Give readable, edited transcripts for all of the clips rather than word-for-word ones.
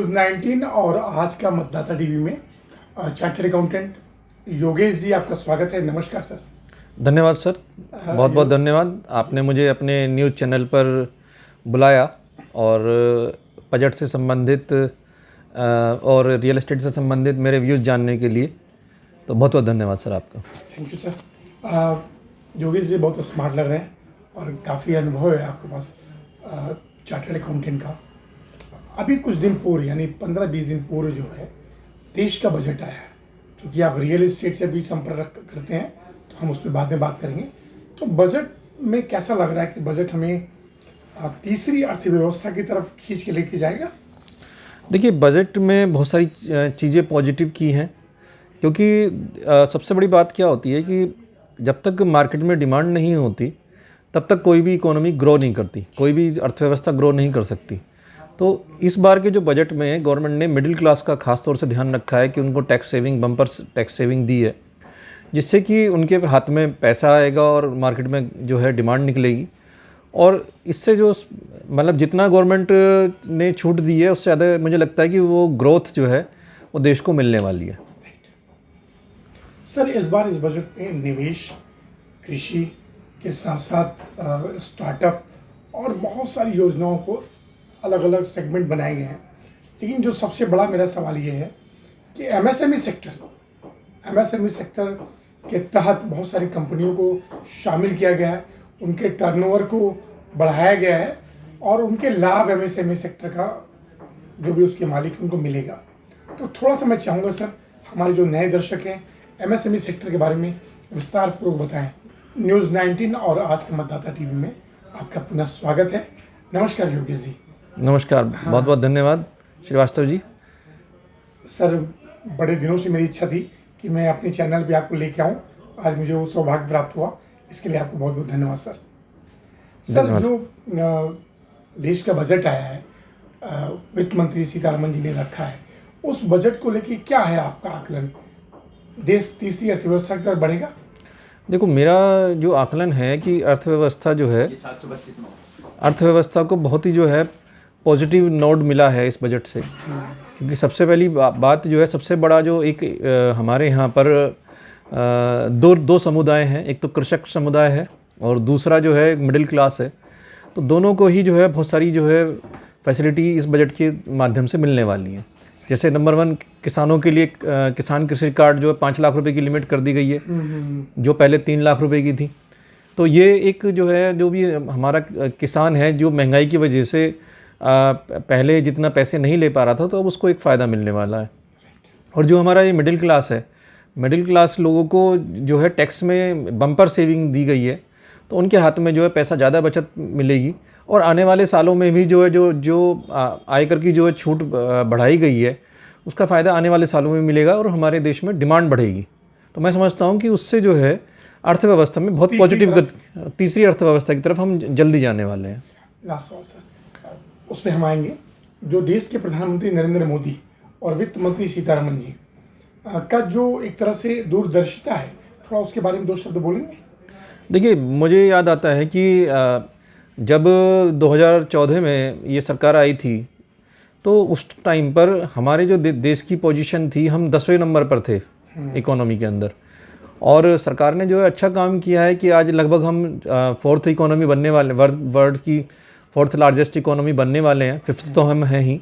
News 19 और आज का मतदाता टीवी में चार्टर्ड अकाउंटेंट योगेश जी, आपका स्वागत है। नमस्कार सर। धन्यवाद सर, बहुत बहुत धन्यवाद। आपने मुझे अपने न्यूज़ चैनल पर बुलाया और बजट से संबंधित और रियल एस्टेट से संबंधित मेरे व्यूज़ जानने के लिए, तो बहुत बहुत धन्यवाद सर आपका। Thank you sir. Yogesh ji बहुत स्मार्ट लग रहे हैं और काफ़ी अनुभव है आपके पास चार्टर्ड अकाउंटेंट का। अभी कुछ दिन पूर्व यानी 15-20 दिन पूर्व जो है देश का बजट आया है। चूँकि आप रियल एस्टेट से भी संपर्क करते हैं तो हम उस पर बाद में बात करेंगे। तो बजट में कैसा लग रहा है कि बजट हमें तीसरी अर्थव्यवस्था की तरफ खींच के लेके जाएगा? देखिए, बजट में बहुत सारी चीज़ें पॉजिटिव की हैं, क्योंकि सबसे बड़ी बात क्या होती है कि जब तक मार्केट में डिमांड नहीं होती तब तक कोई भी इकोनॉमी ग्रो नहीं करती, कोई भी अर्थव्यवस्था ग्रो नहीं कर सकती। तो इस बार के जो बजट में गवर्नमेंट ने मिडिल क्लास का खास तौर से ध्यान रखा है कि उनको tax saving, bumper tax saving दी है, जिससे कि उनके हाथ में पैसा आएगा और मार्केट में जो है डिमांड निकलेगी। और इससे जो मतलब जितना गवर्नमेंट ने छूट दी है उससे ज़्यादा मुझे लगता है कि वो ग्रोथ जो है वो देश को मिलने वाली है। सर, इस बार इस बजट में निवेश, कृषि के साथ साथ स्टार्टअप और बहुत सारी योजनाओं को अलग अलग सेगमेंट बनाए गए हैं। लेकिन जो सबसे बड़ा मेरा सवाल ये है कि एमएसएमई सेक्टर के तहत बहुत सारी कंपनियों को शामिल किया गया है, उनके टर्नओवर को बढ़ाया गया है और उनके लाभ एमएसएमई सेक्टर का जो भी उसके मालिक हैं उनको मिलेगा। तो थोड़ा सा मैं चाहूँगा सर, हमारे जो नए दर्शक हैं एमएसएमई सेक्टर के बारे में विस्तार पूर्वक बताएं। न्यूज़ 19 और आज के मतदाता टीवी में आपका पुनः स्वागत है। नमस्कार योगेश जी। नमस्कार, बहुत बहुत धन्यवाद श्रीवास्तव जी। सर, बड़े दिनों से मेरी इच्छा थी कि मैं अपने चैनल पे आपको लेके आऊं, आज मुझे वो सौभाग्य प्राप्त हुआ, इसके लिए आपको बहुत बहुत धन्यवाद सर। सर, जो देश का बजट आया है, वित्त मंत्री सीतारमन जी ने रखा है, उस बजट को लेके क्या है आपका आकलन? देश तीसरी अर्थव्यवस्था की तरफ बढ़ेगा? देखो, मेरा जो आकलन है कि अर्थव्यवस्था जो है, अर्थव्यवस्था को बहुत ही जो है पॉजिटिव नोट मिला है इस बजट से। क्योंकि सबसे पहली बात जो है, सबसे बड़ा जो एक हमारे यहाँ पर दो समुदाय हैं, एक तो कृषक समुदाय है और दूसरा जो है मिडिल क्लास है। तो दोनों को ही जो है बहुत सारी जो है फैसिलिटी इस बजट के माध्यम से मिलने वाली है। जैसे नंबर 1, किसानों के लिए किसान कृषि कार्ड जो है 5 लाख रुपए की लिमिट कर दी गई है, जो पहले 3 लाख रुपए की थी। तो ये एक जो है, जो भी हमारा किसान है जो महंगाई की वजह से पहले जितना पैसे नहीं ले पा रहा था, तो अब उसको एक फ़ायदा मिलने वाला है। और जो हमारा ये मिडिल क्लास है, मिडिल क्लास लोगों को जो है टैक्स में बम्पर सेविंग दी गई है, तो उनके हाथ में जो है पैसा ज़्यादा बचत मिलेगी। और आने वाले सालों में भी जो है जो आयकर की जो है छूट बढ़ाई गई है, उसका फ़ायदा आने वाले सालों में मिलेगा और हमारे देश में डिमांड बढ़ेगी। तो मैं समझता हूँ कि उससे जो है अर्थव्यवस्था में बहुत पॉजिटिव तीसरी अर्थव्यवस्था की तरफ हम जल्दी जाने वाले हैं। लास्ट सवाल सर, उस पर हम आएंगे। जो देश के प्रधानमंत्री नरेंद्र मोदी और वित्त मंत्री सीतारमन जी का जो एक तरह से दूरदर्शिता है, थोड़ा उसके बारे में 2 शब्द बोलेंगे? देखिए, मुझे याद आता है कि जब 2014 में ये सरकार आई थी, तो उस टाइम पर हमारे जो देश की पोजीशन थी, हम 10वें नंबर पर थे इकोनॉमी के अंदर। और सरकार ने जो है अच्छा काम किया है कि आज लगभग हम 4th इकोनॉमी बनने वाले, वर्ल्ड की 4th लार्जेस्ट इकोनॉमी बनने वाले हैं। 5th तो हम हैं ही।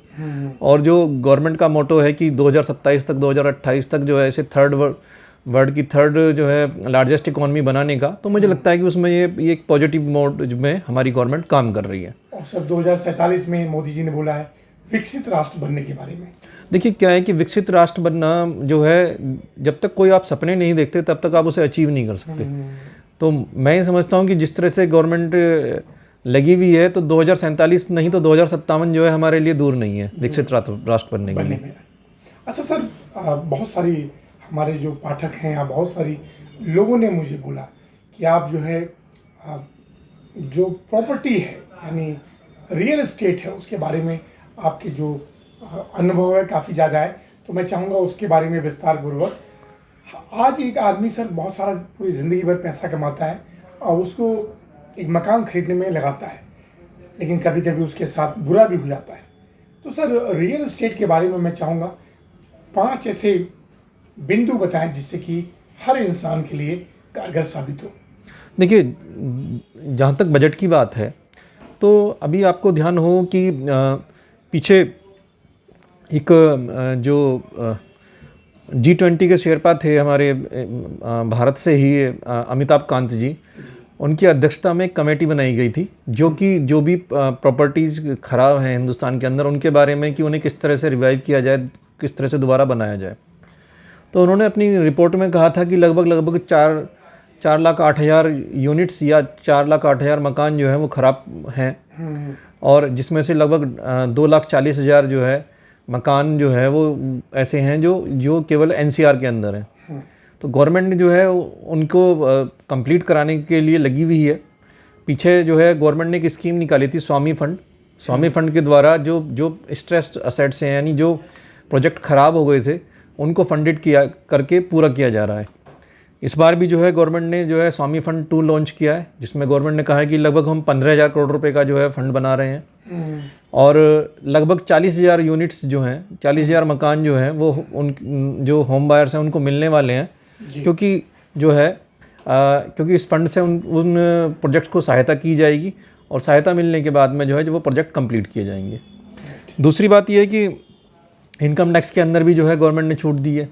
और जो गवर्नमेंट का मोटो है कि 2027 तक, 2028 तक जो है ऐसे वर्ल्ड की 3rd जो है लार्जेस्ट इकोनॉमी बनाने का, तो मुझे लगता है कि उसमें ये एक पॉजिटिव मोड में हमारी गवर्नमेंट काम कर रही है। और सर, 2047 में मोदी जी ने बोला है विकसित राष्ट्र बनने के बारे में। देखिए, क्या है कि विकसित राष्ट्र बनना जो है, जब तक कोई आप सपने नहीं देखते तब तक आप उसे अचीव नहीं कर सकते। तो मैं ये समझता हूँ कि जिस तरह से गवर्नमेंट लगी हुई है, तो 2047 नहीं तो 2057 जो है हमारे लिए दूर नहीं है विकसित राष्ट्र बनने के लिए। अच्छा सर, बहुत सारी हमारे जो पाठक हैं या बहुत सारी लोगों ने मुझे बोला कि आप जो है जो प्रॉपर्टी है यानी रियल एस्टेट है, उसके बारे में आपके जो अनुभव है काफ़ी ज़्यादा है। तो मैं चाहूँगा उसके बारे में विस्तार पूर्वक। आज एक आदमी सर बहुत सारा पूरी ज़िंदगी भर पैसा कमाता है और उसको एक मकान खरीदने में लगाता है, लेकिन कभी कभी उसके साथ बुरा भी हो जाता है। तो सर रियल एस्टेट के बारे में मैं चाहूँगा 5 ऐसे बिंदु बताएं जिससे कि हर इंसान के लिए कारगर साबित हो। देखिए, जहाँ तक बजट की बात है तो अभी आपको ध्यान हो कि पीछे एक जो G20 के शेरपा थे हमारे भारत से ही अमिताभ कांत जी, उनकी अध्यक्षता में एक कमेटी बनाई गई थी जो कि जो भी प्रॉपर्टीज़ ख़राब हैं हिंदुस्तान के अंदर उनके बारे में कि उन्हें किस तरह से रिवाइव किया जाए, किस तरह से दोबारा बनाया जाए। तो उन्होंने अपनी रिपोर्ट में कहा था कि लगभग 4,08,000 यूनिट्स या 4,08,000 मकान जो है वो ख़राब हैं, और जिसमें से लगभग 2,40,000 जो है मकान जो है वो ऐसे हैं जो केवल NCR के अंदर हैं। तो गवर्नमेंट ने जो है उनको कंप्लीट कराने के लिए लगी हुई है। पीछे जो है गवर्नमेंट ने एक स्कीम निकाली थी स्वामी फंड के द्वारा जो स्ट्रेस्ड असेट्स हैं, यानी जो प्रोजेक्ट ख़राब हो गए थे उनको फंडेड करके पूरा किया जा रहा है। इस बार भी जो है गवर्नमेंट ने जो है स्वामी फंड 2 लॉन्च किया है, जिसमें गवर्नमेंट ने कहा है कि लगभग हम 15,000 करोड़ रुपए का जो है फंड बना रहे हैं, और लगभग 40,000 यूनिट्स जो हैं, 40,000 मकान जो हैं वो उन जो होम बायर्स हैं उनको मिलने वाले हैं, क्योंकि जो है क्योंकि इस फंड से उन प्रोजेक्ट्स को सहायता की जाएगी, और सहायता मिलने के बाद में जो है वो प्रोजेक्ट कंप्लीट किए जाएंगे। दूसरी बात ये है कि इनकम टैक्स के अंदर भी जो है गवर्नमेंट ने छूट दी है।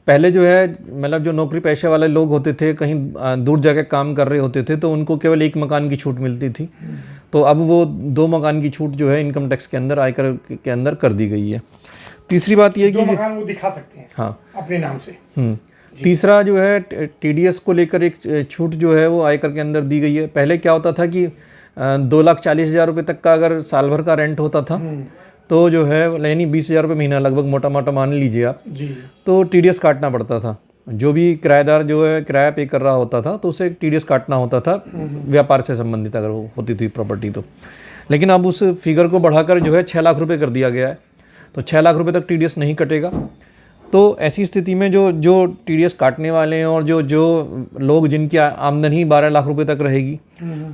पहले जो है मतलब जो नौकरी पेशे वाले लोग होते थे, कहीं दूर जाकर काम कर रहे होते थे, तो उनको केवल 1 मकान की छूट मिलती थी। तो अब वो 2 मकान की छूट जो है इनकम टैक्स के अंदर, आयकर के अंदर कर दी गई है। तीसरी बात ये 2 मकान वो दिखा सकते हैं हाँ अपने नाम से। तीसरा जो है TDS को लेकर एक छूट जो है वो आयकर के अंदर दी गई है। पहले क्या होता था कि 2,40,000 रुपये तक का अगर साल भर का रेंट होता था तो जो है यानी 20,000 रुपये महीना लगभग मोटा मान लीजिए आप, तो TDS काटना पड़ता था। जो भी किराएदार जो है किराया पे कर रहा होता था तो उसे TDS काटना होता था, व्यापार से संबंधित अगर वो होती थी प्रॉपर्टी तो। लेकिन अब उस फिगर को बढ़ाकर जो है 6 लाख रुपये कर दिया गया है, तो 6 लाख रुपये तक TDS नहीं कटेगा। तो ऐसी स्थिति में जो TDS काटने वाले हैं और जो लोग जिनकी आमदनी 12 लाख रुपए तक रहेगी,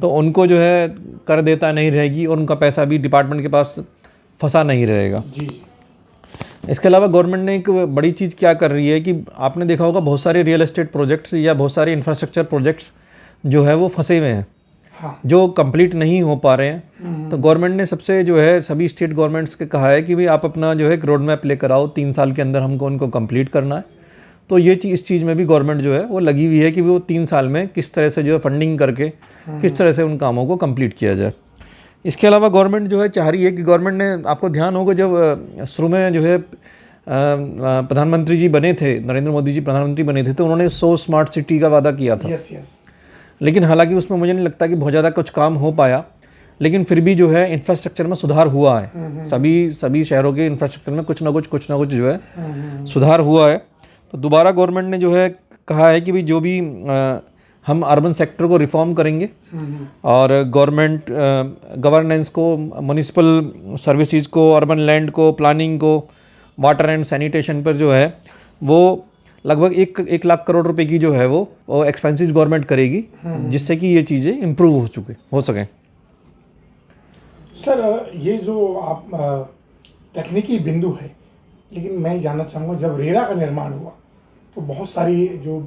तो उनको जो है कर देता नहीं रहेगी और उनका पैसा भी डिपार्टमेंट के पास फंसा नहीं रहेगा। इसके अलावा गवर्नमेंट ने एक बड़ी चीज़ क्या कर रही है कि आपने देखा होगा बहुत सारे रियल एस्टेट प्रोजेक्ट्स या बहुत सारे इंफ्रास्ट्रक्चर प्रोजेक्ट्स जो है वो फंसे हुए हैं, जो कंप्लीट नहीं हो पा रहे हैं। तो गवर्नमेंट ने सबसे जो है सभी स्टेट गवर्नमेंट्स के कहा है कि भाई आप अपना जो है एक रोड मैप लेकर आओ, 3 साल के अंदर हमको उनको कंप्लीट करना है। तो ये इस चीज़ में भी गवर्नमेंट जो है वो लगी हुई है कि वो 3 साल में किस तरह से जो है फंडिंग करके किस तरह से उन कामों को कंप्लीट किया जाए। इसके अलावा गवर्नमेंट जो है चाह रही है कि गवर्नमेंट ने, आपको ध्यान होगा जब शुरू में जो है प्रधानमंत्री जी बने थे, नरेंद्र मोदी जी प्रधानमंत्री बने थे, तो उन्होंने 100 स्मार्ट सिटी का वादा किया था। लेकिन हालांकि उसमें मुझे नहीं लगता कि बहुत ज़्यादा कुछ काम हो पाया, लेकिन फिर भी जो है इंफ्रास्ट्रक्चर में सुधार हुआ है। सभी शहरों के इंफ्रास्ट्रक्चर में कुछ ना कुछ जो है सुधार हुआ है। तो दोबारा गवर्नमेंट ने जो है कहा है कि भाई जो भी हम अर्बन सेक्टर को रिफॉर्म करेंगे और गवर्नमेंट गवर्नेंस को, म्युनिसिपल सर्विसेज को, अर्बन लैंड को, प्लानिंग को, वाटर एंड सैनिटेशन पर जो है वो लगभग 1 लाख करोड़ रुपए की जो है वो एक्सपेंसेस गवर्नमेंट करेगी, जिससे कि ये चीज़ें इम्प्रूव हो सकें। सर ये जो आप तकनीकी बिंदु है, लेकिन मैं जानना चाहूँगा जब रेरा का निर्माण हुआ तो बहुत सारी जो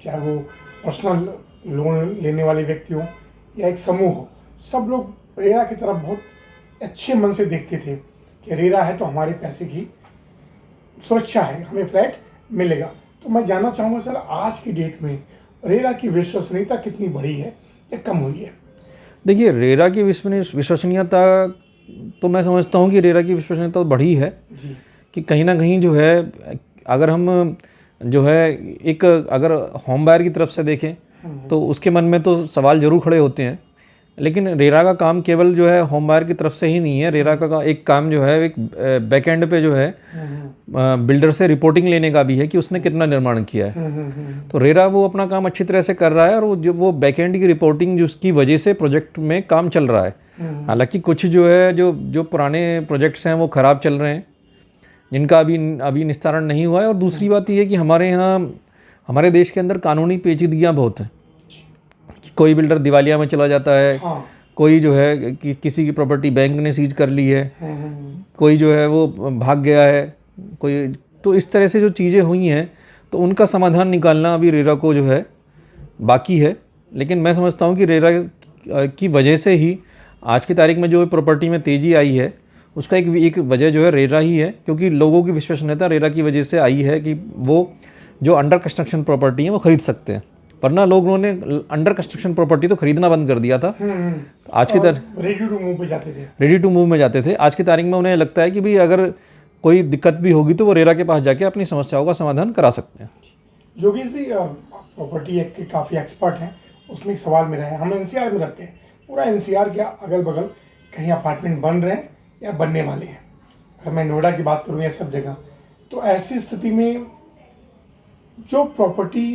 चाहे वो पर्सनल लोन लेने वाले व्यक्ति हो या एक समूह हो, सब लोग रेरा की तरफ बहुत अच्छे मन से देखते थे कि रेरा है तो हमारे पैसे की सुरक्षा है, हमें फ्लैट मिलेगा। तो मैं जानना चाहूँगा सर आज की डेट में रेरा की विश्वसनीयता कितनी बढ़ी है या कम हुई है? देखिए, रेरा की विश्वसनीयता तो मैं समझता हूँ कि रेरा की विश्वसनीयता बढ़ी है जी। कि कहीं ना कहीं जो है अगर हम जो है एक अगर होम बायर की तरफ से देखें तो उसके मन में तो सवाल ज़रूर खड़े होते हैं, लेकिन रेरा का काम केवल जो है होम बायर की तरफ से ही नहीं है। रेरा का एक काम जो है एक बैक एंड पे जो है बिल्डर से रिपोर्टिंग लेने का भी है कि उसने कितना निर्माण किया है। तो रेरा वो अपना काम अच्छी तरह से कर रहा है और वो बैक एंड की रिपोर्टिंग जिसकी वजह से प्रोजेक्ट में काम चल रहा है। हालांकि कुछ जो है जो पुराने प्रोजेक्ट्स हैं वो ख़राब चल रहे हैं, जिनका अभी निस्तारण नहीं हुआ है। और दूसरी बात ये है कि हमारे यहाँ हमारे देश के अंदर कानूनी पेचीदगियाँ बहुत हैं कि कोई बिल्डर दिवालिया में चला जाता है, कोई जो है किसी की प्रॉपर्टी बैंक ने सीज कर ली है, कोई जो है वो भाग गया है, कोई, तो इस तरह से जो चीज़ें हुई हैं तो उनका समाधान निकालना अभी रेरा को जो है बाकी है। लेकिन मैं समझता हूँ कि रेरा की वजह से ही आज की तारीख में जो प्रॉपर्टी में तेज़ी आई है उसका एक वजह जो है रेरा ही है, क्योंकि लोगों की विश्वसनीयता रेरा की वजह से आई है कि वो जो अंडर कंस्ट्रक्शन प्रॉपर्टी है वो खरीद सकते हैं, वरना लोगों ने अंडर कंस्ट्रक्शन प्रॉपर्टी तो खरीदना बंद कर दिया था। आज की तारीख रेडी टू मूव पे जाते थे, रेडी टू मूव में जाते थे। आज की तारीख में उन्हें लगता है कि भाई अगर कोई दिक्कत भी होगी तो वो रेरा के पास जाके अपनी समस्याओं का समाधान करा सकते हैं। योगेश जी, प्रॉपर्टी एक्ट के काफ़ी एक्सपर्ट हैं, उसमें एक सवाल मेरा है, हम एनसीआर में रहते हैं, पूरा एनसीआर के अगल बगल कहीं अपार्टमेंट बन रहे हैं या बनने वाले हैं, अगर मैं नोएडा की बात करूँ या सब जगह, तो ऐसी स्थिति में जो प्रॉपर्टी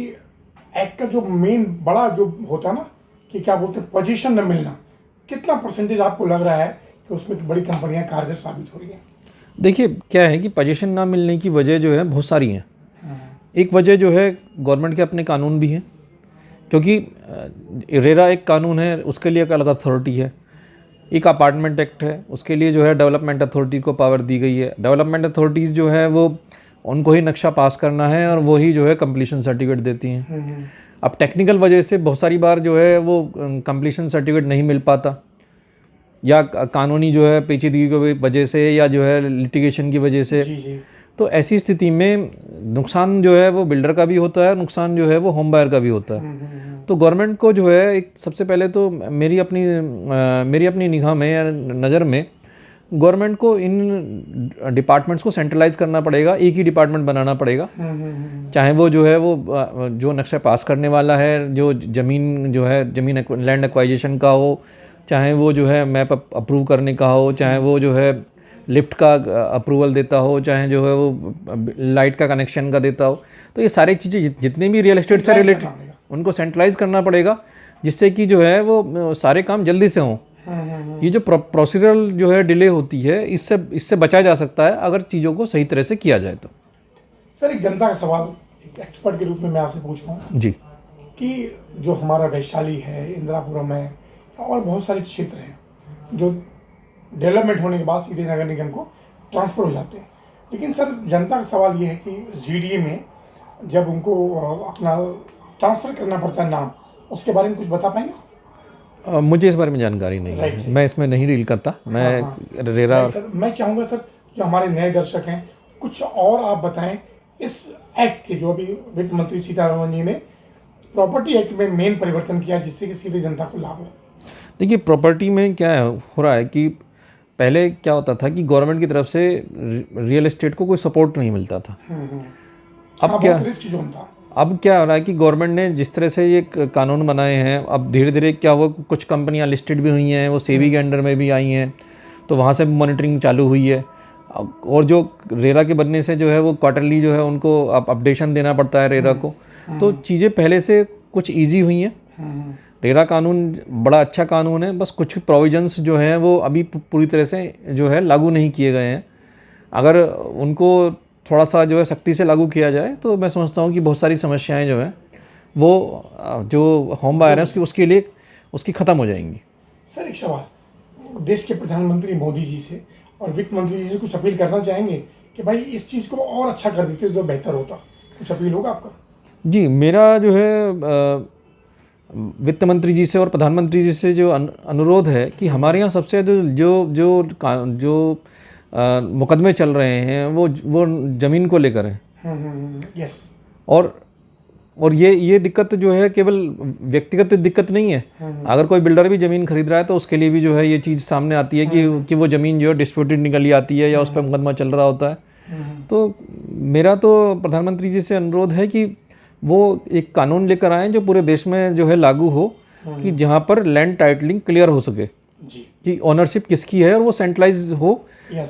एक्ट का जो मेन बड़ा जो होता है ना कि क्या बोलते हैं पोजीशन न मिलना, कितना परसेंटेज आपको लग रहा है कि उसमें बड़ी कंपनियां कारगर साबित हो रही हैं? देखिए क्या है कि पोजीशन ना मिलने की वजह जो है बहुत सारी हैं। एक वजह जो है गवर्नमेंट के अपने कानून भी हैं, क्योंकि रेरा एक कानून है, उसके लिए एक अलग अथॉरिटी है। एक अपार्टमेंट एक्ट है, उसके लिए जो है डेवलपमेंट अथॉरिटी को पावर दी गई है। डेवलपमेंट अथॉरिटीज़ जो है वो उनको ही नक्शा पास करना है और वो ही जो है कंप्लीशन सर्टिफिकेट देती हैं। अब टेक्निकल वजह से बहुत सारी बार जो है वो कंप्लीशन सर्टिफिकेट नहीं मिल पाता, या कानूनी जो है पेचीदगी की वजह से, या जो है लिटिगेशन की वजह से। जी। तो ऐसी स्थिति में नुकसान जो है वो बिल्डर का भी होता है, नुकसान जो है वो होम बायर का भी होता है। तो गवर्नमेंट को जो है एक सबसे पहले तो मेरी अपनी निगाह में या नज़र में गवर्नमेंट को इन डिपार्टमेंट्स को सेंट्रलाइज करना पड़ेगा, एक ही डिपार्टमेंट बनाना पड़ेगा। चाहे वो जो है वो जो नक्शा पास करने वाला है, जो ज़मीन लैंड एक्वाइजेशन का हो, चाहे वो जो है मैप अप्रूव करने का हो, चाहे वो जो है लिफ्ट का अप्रूवल देता हो, चाहे जो है वो लाइट का कनेक्शन का देता हो। तो ये सारी चीज़ें जितनी भी रियल एस्टेट से रिलेटेड उनको सेंट्रलाइज करना पड़ेगा, जिससे कि जो है वो सारे काम जल्दी से हों। ये जो प्रोसीजरल जो है डिले होती है, इससे बचा जा सकता है अगर चीज़ों को सही तरह से किया जाए तो। सर, एक जनता का सवाल एक एक्सपर्ट के रूप में मैं आपसे पूछ रहा हूँ जी, कि जो हमारा वैशाली है, इंदिरापुरम है और बहुत सारे क्षेत्र हैं जो डेवलपमेंट होने के बाद सीधे नगर निगम को ट्रांसफ़र हो जाते हैं, लेकिन सर जानता का सवाल ये है कि जीडीए में जब उनको अपना ट्रांसफ़र करना पड़ता है नाम, उसके बारे में कुछ बता पाएंगे सर? मुझे इस बारे में जानकारी नहीं है, मैं इसमें नहीं डील करता। मैं रेरा सर, मैं चाहूँगा सर जो हमारे नए दर्शक हैं कुछ और आप बताएं इस एक्ट के, जो अभी वित्त मंत्री सीतारमण जी ने प्रॉपर्टी एक्ट में मेन परिवर्तन किया जिससे कि सीधे जनता को लाभ हो। देखिए, प्रॉपर्टी में क्या हो रहा है कि पहले क्या होता था कि गवर्नमेंट की तरफ से रियल एस्टेट को कोई सपोर्ट नहीं मिलता था। अब क्या रिस्क जोन था। अब क्या हो रहा है कि गवर्नमेंट ने जिस तरह से ये कानून बनाए हैं, अब धीरे धीरे क्या हुआ, कुछ कंपनियां लिस्टेड भी हुई हैं, वो सेबी के अंडर में भी आई हैं, तो वहाँ से मॉनिटरिंग चालू हुई है। और जो रेरा के बनने से जो है वो क्वार्टरली जो है उनको अपडेशन देना पड़ता है रेरा को, तो चीज़ें पहले से कुछ ईजी हुई हैं। रेरा कानून बड़ा अच्छा कानून है, बस कुछ प्रोविजंस जो हैं वो अभी पूरी तरह से जो है लागू नहीं किए गए हैं। अगर उनको थोड़ा सा जो है सख्ती से लागू किया जाए तो मैं समझता हूँ कि बहुत सारी समस्याएं जो हैं वो जो होम बायर हैं उसकी ख़त्म हो जाएंगी। सर, एक सवाल देश के प्रधानमंत्री मोदी जी से और वित्त मंत्री जी से कुछ अपील करना चाहेंगे कि भाई इस चीज़ को और अच्छा कर देते तो बेहतर होता, कुछ अपील होगा आपका? जी, मेरा जो है वित्त मंत्री जी से और प्रधानमंत्री जी से जो अनुरोध है कि हमारे यहाँ सबसे जो मुकदमे चल रहे हैं वो ज़मीन को लेकर हैं। यस। और ये दिक्कत जो है केवल व्यक्तिगत दिक्कत नहीं है। अगर कोई बिल्डर भी ज़मीन खरीद रहा है तो उसके लिए भी जो है ये चीज़ सामने आती है कि वो ज़मीन जो है डिस्प्यूटेड निकली आती है या उस पर मुकदमा चल रहा होता है। तो मेरा तो प्रधानमंत्री जी से अनुरोध है कि वो एक कानून लेकर आएँ जो पूरे देश में जो है लागू हो, कि जहाँ पर लैंड टाइटलिंग क्लियर हो सके कि ओनरशिप किसकी है और वो सेंट्रलाइज हो,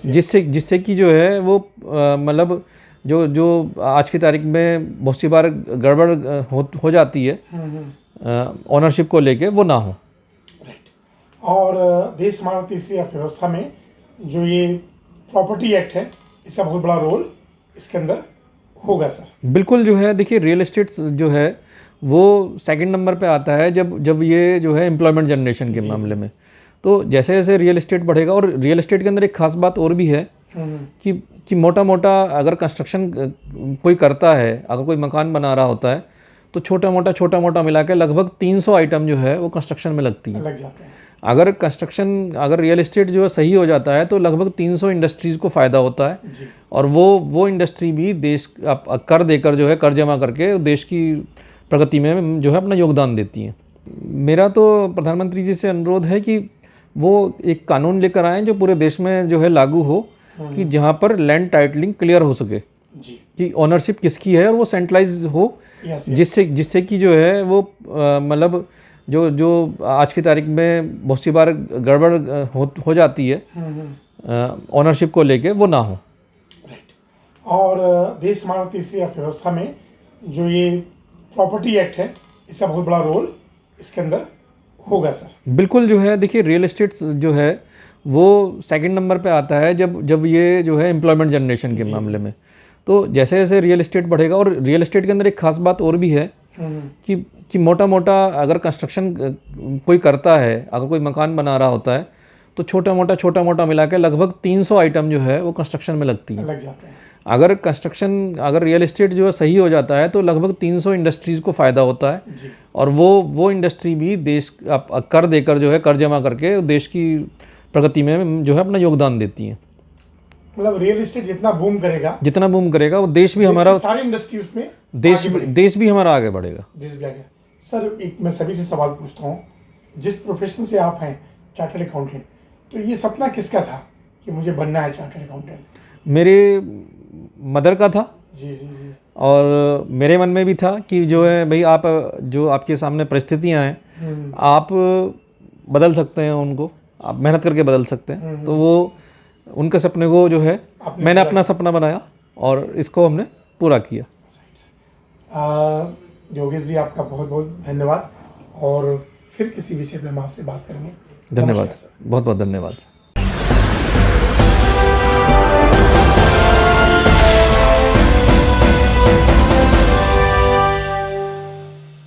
जिससे कि जो है वो मतलब जो आज की तारीख में बहुत सी बार गड़बड़ हो जाती है ओनरशिप को लेके, वो ना हो। राइट। और देश हमारा तीसरी अर्थव्यवस्था में जो ये प्रॉपर्टी एक्ट है इसका बहुत बड़ा रोल इसके अंदर होगा सर। बिल्कुल जो है, देखिए रियल एस्टेट जो है वो सेकंड नंबर पे आता है जब ये जो है एम्प्लॉयमेंट जनरेशन के मामले में। तो जैसे जैसे रियल एस्टेट बढ़ेगा, और रियल एस्टेट के अंदर एक खास बात और भी है कि मोटा मोटा अगर कंस्ट्रक्शन कोई करता है, अगर कोई मकान बना रहा होता है, तो छोटा मोटा मिला के लगभग 300 आइटम जो है वो कंस्ट्रक्शन में लगती है। लग जाते हैं। अगर रियल एस्टेट जो है सही हो जाता है तो लगभग 300 इंडस्ट्रीज़ को फ़ायदा होता है, जी। और वो इंडस्ट्री भी देश कर देकर जो है, कर जमा करके देश की प्रगति में जो है अपना योगदान देती हैं। मेरा तो प्रधानमंत्री जी से अनुरोध है कि वो एक कानून लेकर आएँ जो पूरे देश में जो है लागू हो, कि जहाँ पर लैंड टाइटलिंग क्लियर हो सके, जी। कि ओनरशिप किसकी है, और वो सेंट्रलाइज हो, जिससे कि जो है वो मतलब जो आज की तारीख में बहुत सी बार गड़बड़ हो जाती है ओनरशिप को लेके, वो ना हो। राइट। और देश हमारा तीसरी अर्थव्यवस्था में जो ये प्रॉपर्टी एक्ट है, इसका बहुत बड़ा रोल इसके अंदर होगा सर। बिल्कुल जो है, देखिए रियल एस्टेट जो है वो सेकंड नंबर पे आता है जब ये जो है एम्प्लॉयमेंट जनरेशन के मामले में। तो जैसे जैसे रियल एस्टेट बढ़ेगा, और रियल एस्टेट के अंदर एक खास बात और भी है कि मोटा मोटा अगर कंस्ट्रक्शन कोई करता है, अगर कोई मकान बना रहा होता है, तो छोटा मोटा मिला के लगभग 300 आइटम जो है वो कंस्ट्रक्शन में लगती है। लग जाते हैं। अगर रियल एस्टेट जो है सही हो जाता है तो लगभग 300 इंडस्ट्रीज़ को फ़ायदा होता है, जी। और वो इंडस्ट्री भी देश कर देकर जो है, कर जमा करके देश की प्रगति में जो है अपना योगदान देती हैं। मतलब रियल एस्टेट जितना बूम करेगा वो देश भी हमारा, सारी इंडस्ट्री उसमें देश भी हमारा आगे बढ़ेगा। देश भी आगे। सर एक मैं सभी से सवाल पूछता हूँ, जिस प्रोफेशन से आप हैं चार्टर्ड अकाउंटेंट, तो ये सपना किसका था कि मुझे बनना है चार्टर्ड अकाउंटेंट? मेरे मदर का था। जी जी जी। और मेरे मन में भी था कि जो है भाई, आप जो आपके सामने परिस्थितियाँ हैं, आप बदल सकते हैं उनको, आप मेहनत करके बदल सकते हैं। तो वो उनके सपने को जो है मैंने अपना सपना बनाया, और इसको हमने पूरा किया। योगेश जी, आपका बहुत बहुत धन्यवाद, और फिर किसी विषय पे हम आपसे बात करेंगे। धन्यवाद, बहुत बहुत धन्यवाद।